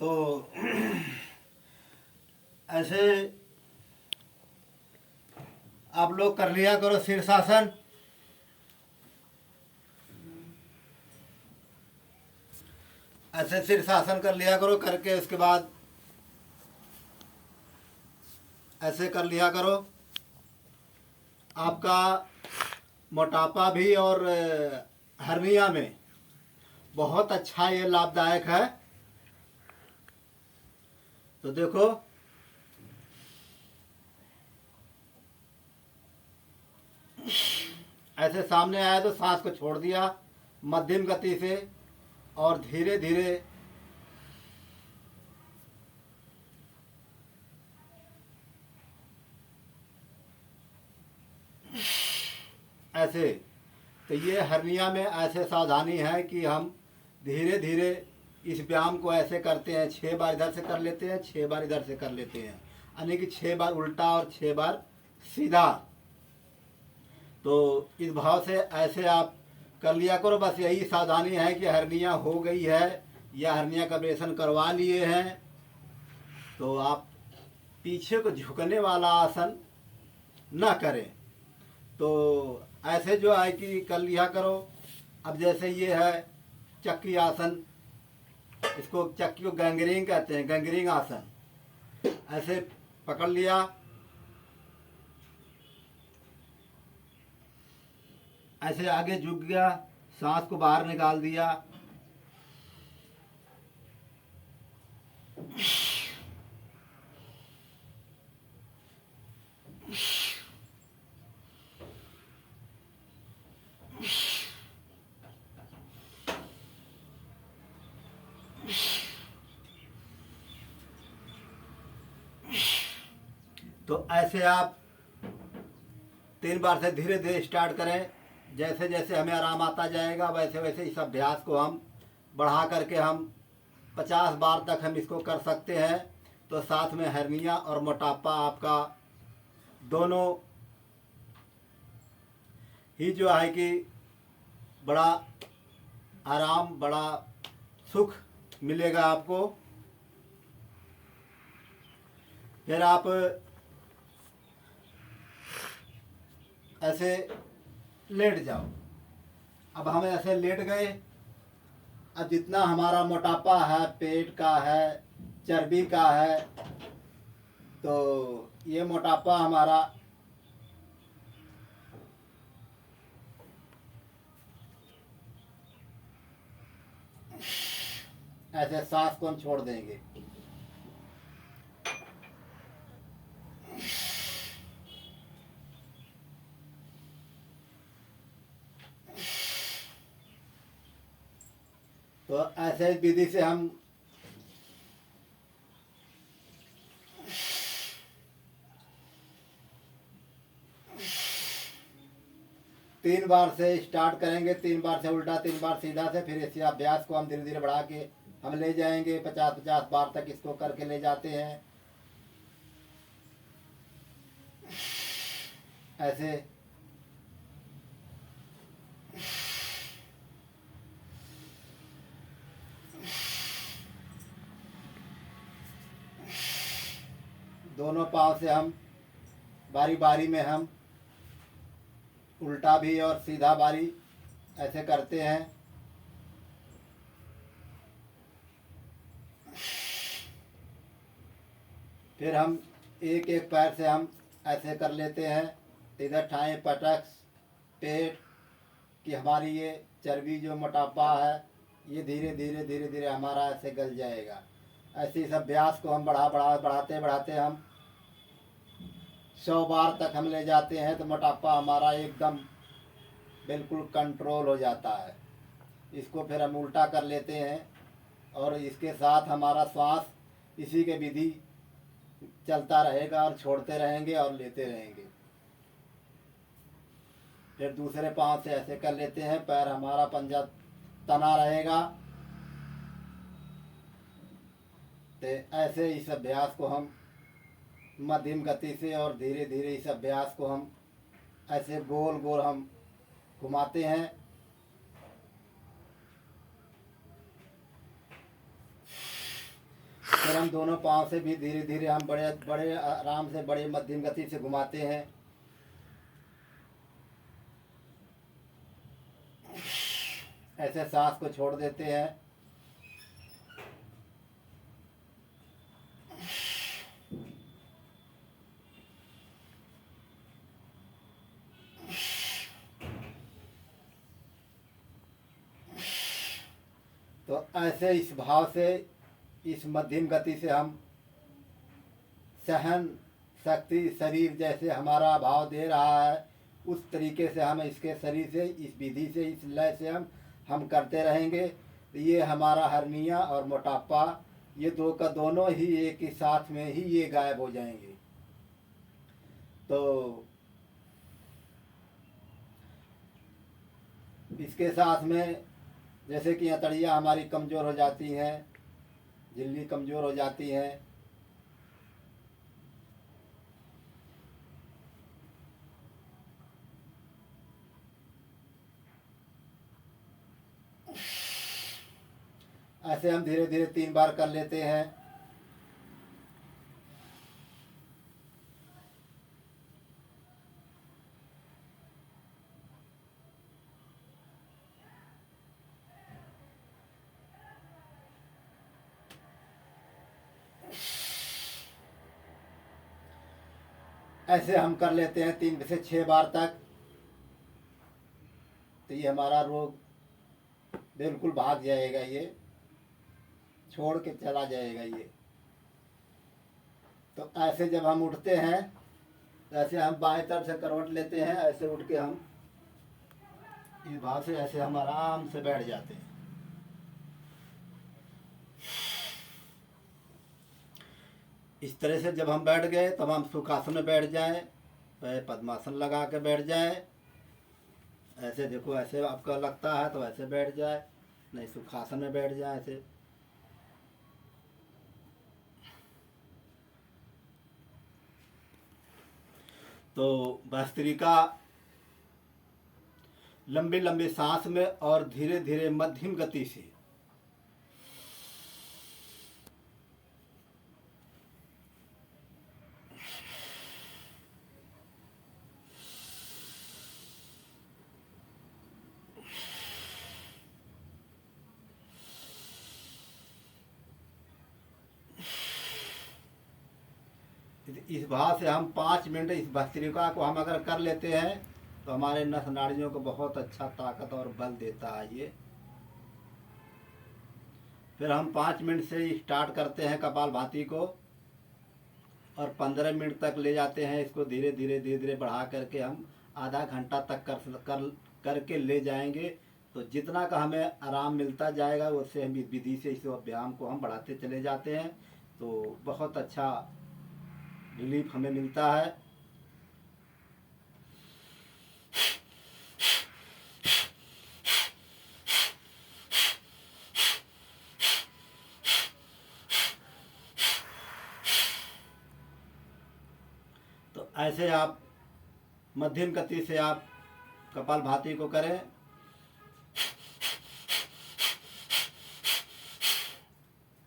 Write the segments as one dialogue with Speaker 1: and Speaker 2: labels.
Speaker 1: तो ऐसे आप लोग कर लिया करो शीर्षासन। ऐसे शीर्षासन कर लिया करो, करके उसके बाद ऐसे कर लिया करो। आपका मोटापा भी और हर्निया में बहुत अच्छा ये लाभदायक है। तो देखो, ऐसे सामने आया तो सांस को छोड़ दिया मध्यम गति से और धीरे धीरे ऐसे। तो ये हर्निया में ऐसे सावधानी है कि हम धीरे धीरे इस व्यायाम को ऐसे करते हैं। 6 बार इधर से कर लेते हैं, 6 बार इधर से कर लेते हैं, यानी कि 6 बार उल्टा और 6 बार सीधा। तो इस भाव से ऐसे आप कर लिया करो। बस यही सावधानी है कि हर्निया हो गई है या हर्निया का ऑपरेशन करवा लिए हैं तो आप पीछे को झुकने वाला आसन ना करें। तो ऐसे जो है कि कर लिया करो। अब जैसे ये है चक्की आसन, इसको चक्की को गैंगरिंग कहते हैं, गैंगरिंग आसन। ऐसे पकड़ लिया, ऐसे आगे झुक गया, सांस को बाहर निकाल दिया, तो ऐसे आप 3 बार से धीरे धीरे स्टार्ट करें। जैसे जैसे हमें आराम आता जाएगा वैसे वैसे इस अभ्यास को हम बढ़ा करके हम 50 बार तक हम इसको कर सकते हैं। तो साथ में हर्निया और मोटापा आपका दोनों ही जो है कि बड़ा आराम, बड़ा सुख मिलेगा आपको। फिर आप ऐसे लेट जाओ। अब हम ऐसे लेट गए। अब जितना हमारा मोटापा है, पेट का है, चर्बी का है, तो ये मोटापा हमारा ऐसे सांस को हम छोड़ देंगे। तो ऐसे विधि से हम तीन बार से स्टार्ट करेंगे, 3 बार से उल्टा, 3 बार सीधा से। फिर इसी अभ्यास को हम धीरे धीरे बढ़ा के हम ले जाएंगे। 50-50 बार तक इसको करके ले जाते हैं ऐसे। दोनों पाँव से हम बारी बारी में हम उल्टा भी और सीधा बारी ऐसे करते हैं। फिर हम एक एक पैर से हम ऐसे कर लेते हैं। इधर ठाएँ पटक पेट कि हमारी ये चर्बी जो मोटापा है ये धीरे धीरे धीरे धीरे हमारा ऐसे गल जाएगा। ऐसे इस अभ्यास को हम बढ़ाते बढ़ाते हम 100 बार तक हम ले जाते हैं तो मोटापा हमारा एकदम बिल्कुल कंट्रोल हो जाता है। इसको फिर हम उल्टा कर लेते हैं और इसके साथ हमारा श्वास इसी के विधि चलता रहेगा और छोड़ते रहेंगे और लेते रहेंगे। फिर दूसरे पाँव से ऐसे कर लेते हैं, पैर हमारा पंजा तना रहेगा। तो ऐसे इस अभ्यास को हम मध्यम गति से और धीरे धीरे इस अभ्यास को हम ऐसे गोल गोल हम घुमाते हैं। हम दोनों पाँव से भी धीरे धीरे हम बड़े बड़े आराम से बड़े मध्यम गति से घुमाते हैं। ऐसे सांस को छोड़ देते हैं। तो ऐसे इस भाव से, इस मध्यम गति से हम सहन शक्ति शरीर जैसे हमारा भाव दे रहा है उस तरीके से हम इसके शरीर से, इस विधि से, इस लय से हम करते रहेंगे। ये हमारा हर्निया और मोटापा ये दो का दोनों ही एक ही साथ में ही ये गायब हो जाएंगे। तो इसके साथ में जैसे कि हथेलियाँ हमारी कमज़ोर हो जाती हैं, झिल्ली कमज़ोर हो जाती हैं, ऐसे हम धीरे धीरे 3 बार कर लेते हैं। ऐसे हम कर लेते हैं 3 से 6 बार तक। तो ये हमारा रोग बिल्कुल भाग जाएगा, ये छोड़ के चला जाएगा ये। तो ऐसे जब हम उठते हैं, ऐसे हम बाएं तरफ से करवट लेते हैं, ऐसे उठ के हम इस भाव से ऐसे हम आराम से बैठ जाते हैं। इस तरह से जब हम बैठ गए तब हम सुखासन में बैठ जाएं, पैर पद्मासन लगा के बैठ जाएं। ऐसे देखो, ऐसे आपका लगता है तो ऐसे बैठ जाए, नहीं सुखासन में बैठ जाए ऐसे। तो भस्त्रिका लंबी लंबी सांस में और धीरे धीरे मध्यम गति से इस भाव से हम 5 मिनट इस भस्त्रिका को हम अगर कर लेते हैं तो हमारे नस नाड़ियों को बहुत अच्छा ताकत और बल देता है ये। फिर हम 5 मिनट से स्टार्ट करते हैं कपालभाति को और 15 मिनट तक ले जाते हैं इसको। धीरे धीरे बढ़ा करके हम आधा घंटा तक करके ले जाएंगे। तो जितना का हमें आराम मिलता जाएगा उससे हम इस विधि से इस व्यायाम को हम बढ़ाते चले जाते हैं। तो बहुत अच्छा रिलीफ हमें मिलता है। तो ऐसे आप मध्यम गति से आप कपालभाति को करें।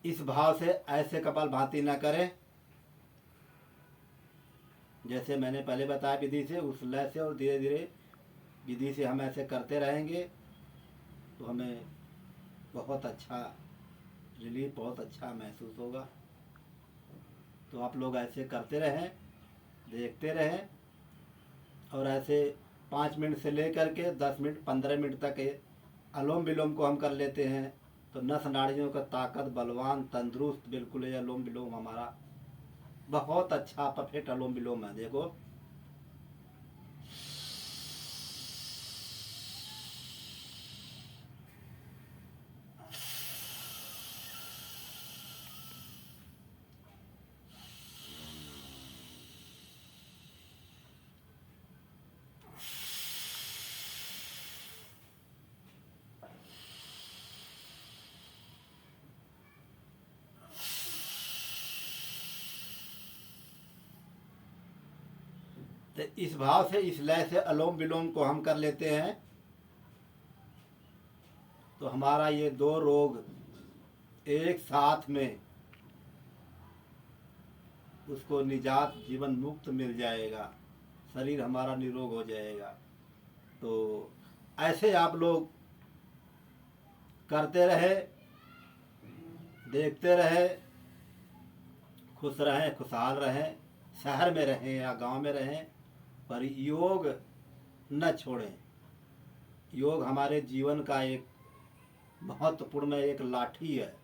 Speaker 1: इस भाव से ऐसे कपालभाति ना करें जैसे मैंने पहले बताया विधि से, उस लय से और धीरे धीरे विधि से हम ऐसे करते रहेंगे तो हमें बहुत अच्छा रिलीफ, बहुत अच्छा महसूस होगा। तो आप लोग ऐसे करते रहें, देखते रहें और ऐसे 5 मिनट से लेकर के 10 मिनट 15 मिनट तक अनुलोम विलोम को हम कर लेते हैं। तो नस नाड़ियों का ताकत, बलवान, तंदुरुस्त बिल्कुल है। अनुलोम विलोम हमारा बहुत अच्छा परफेक्ट अनुलोम विलोम है। देखो तो इस भाव से, इस लय से अनुलोम विलोम को हम कर लेते हैं तो हमारा ये 2 रोग एक साथ में उसको निजात जीवन मुक्त मिल जाएगा, शरीर हमारा निरोग हो जाएगा। तो ऐसे आप लोग करते रहे, देखते रहे, खुश रहें, खुशहाल रहें, शहर में रहें या गांव में रहें, पर योग न छोड़ें। योग हमारे जीवन का एक महत्वपूर्ण एक लाठी है।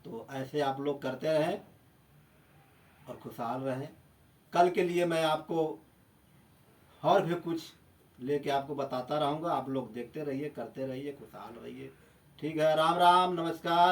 Speaker 1: तो ऐसे आप लोग करते रहें और खुशहाल रहें। कल के लिए मैं आपको और भी कुछ लेके आपको बताता रहूँगा। आप लोग देखते रहिए, करते रहिए, खुशहाल रहिए। ठीक है, राम राम, नमस्कार।